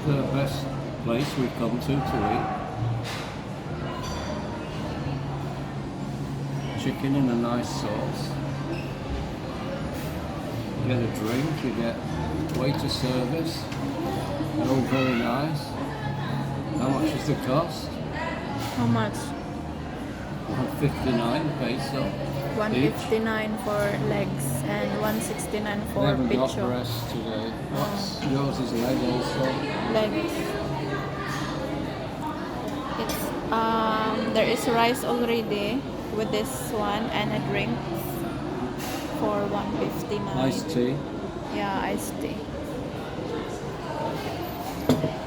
the best place we've come to eat. Chicken in a nice sauce. You get a drink, you get waiter service. They're all very nice. How much is the cost? How much? 159 peso. 159 for legs and 169 We for haven't got picho. breast today. What's yours is leg also? Legs. It's there is rice already with this one and a drink for 159. Iced tea. Yeah, iced tea.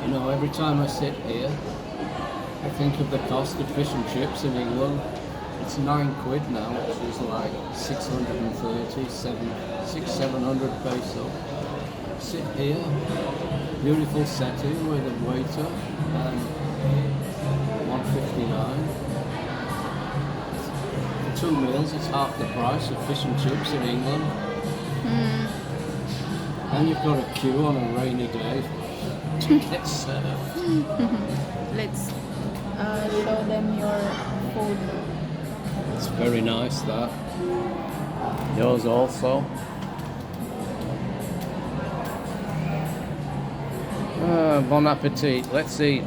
You know, every time I sit here, I think of the cost of fish and chips in England. It's £9 now, which is like 700 peso. Sit here, beautiful setting with a waiter, and 159. For 2 meals, it's half the price of fish and chips in England. And you've got a queue on a rainy day to get served. Let's show them your food. It's very nice, that. Yours also. Bon appetit. Let's eat.